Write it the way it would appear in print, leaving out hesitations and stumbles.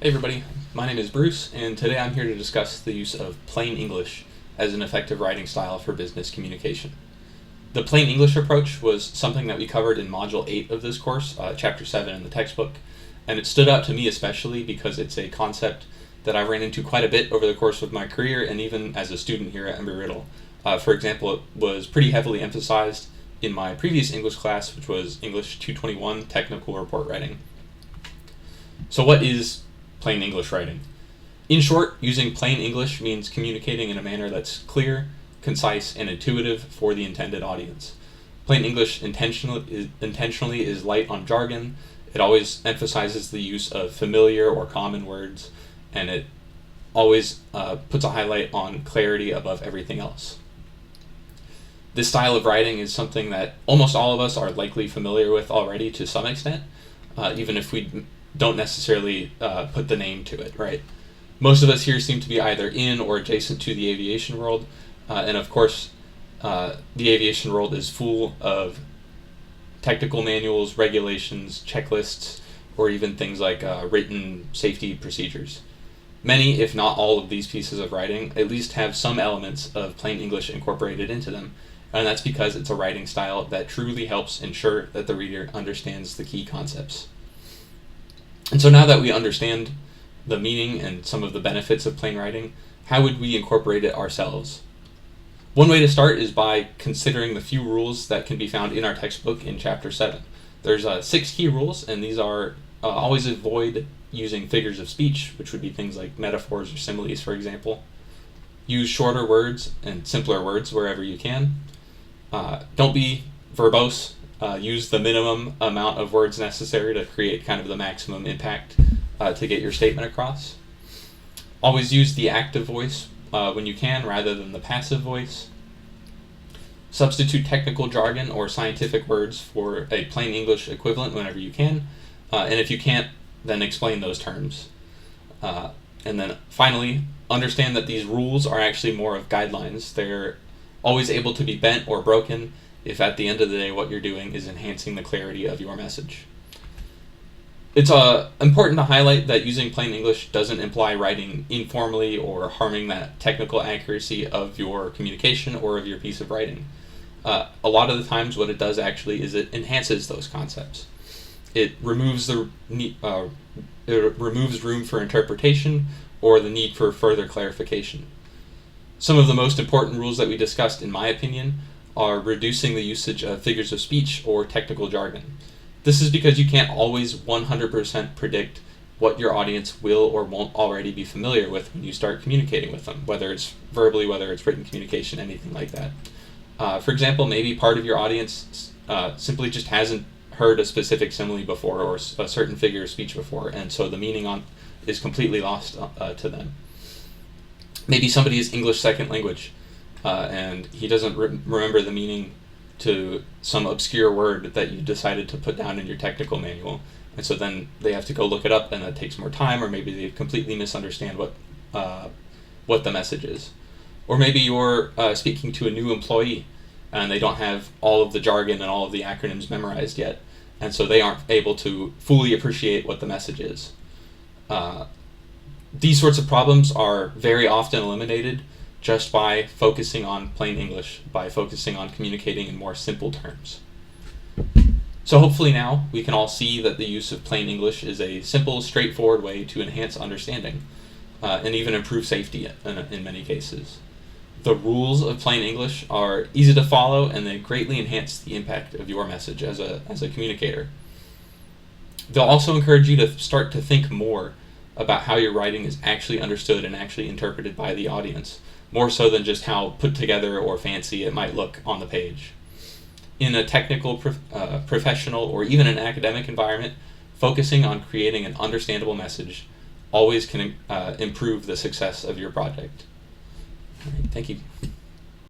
Hey everybody, my name is Bruce, and today I'm here to discuss the use of plain English as an effective writing style for business communication. The plain English approach was something that we covered in Module 8 of this course, Chapter 7 in the textbook, and it stood out to me especially because it's a concept that I ran into quite a bit over the course of my career and even as a student here at Embry-Riddle. For example, it was pretty heavily emphasized in my previous English class, which was English 221 Technical Report Writing. So what is plain English writing? In short, using plain English means communicating in a manner that's clear, concise, and intuitive for the intended audience. Plain English intentionally is light on jargon. It always emphasizes the use of familiar or common words, and it always puts a highlight on clarity above everything else. This style of writing is something that almost all of us are likely familiar with already to some extent, even if we don't necessarily put the name to it, right? Most of us here seem to be either in or adjacent to the aviation world, and of course, the aviation world is full of technical manuals, regulations, checklists, or even things like written safety procedures. Many, if not all of these pieces of writing, at least have some elements of plain English incorporated into them, and that's because it's a writing style that truly helps ensure that the reader understands the key concepts. And so now that we understand the meaning and some of the benefits of plain writing, how would we incorporate it ourselves? One way to start is by considering the few rules that can be found in our textbook in Chapter 7. There's 6 key rules, and these are always avoid using figures of speech, which would be things like metaphors or similes, for example. Use shorter words and simpler words wherever you can. Don't be verbose. Use the minimum amount of words necessary to create kind of the maximum impact to get your statement across. Always use the active voice when you can rather than the passive voice. Substitute technical jargon or scientific words for a plain English equivalent whenever you can, and if you can't, then explain those terms. And then finally, understand that these rules are actually more of guidelines. They're always able to be bent or broken if at the end of the day what you're doing is enhancing the clarity of your message. It's important to highlight that using plain English doesn't imply writing informally or harming that technical accuracy of your communication or of your piece of writing. A lot of the times what it does actually is it enhances those concepts. It removes room for interpretation or the need for further clarification. Some of the most important rules that we discussed, in my opinion, are reducing the usage of figures of speech or technical jargon. This is because you can't always 100% predict what your audience will or won't already be familiar with when you start communicating with them, whether it's verbally, whether it's written communication, anything like that. For example, maybe part of your audience simply just hasn't heard a specific simile before or a certain figure of speech before, and so the meaning is completely lost to them. Maybe somebody is English second language, and he doesn't remember the meaning to some obscure word that you decided to put down in your technical manual, and so then they have to go look it up, and that takes more time, or maybe they completely misunderstand what the message is. Or maybe you're speaking to a new employee, and they don't have all of the jargon and all of the acronyms memorized yet, and so they aren't able to fully appreciate what the message is. These sorts of problems are very often eliminated just by focusing on plain English, by focusing on communicating in more simple terms. So hopefully now we can all see that the use of plain English is a simple, straightforward way to enhance understanding and even improve safety in many cases. The rules of plain English are easy to follow, and they greatly enhance the impact of your message as a communicator. They'll also encourage you to start to think more about how your writing is actually understood and actually interpreted by the audience, more so than just how put together or fancy it might look on the page. In a technical, professional, or even an academic environment, focusing on creating an understandable message always can improve the success of your project. All right, thank you.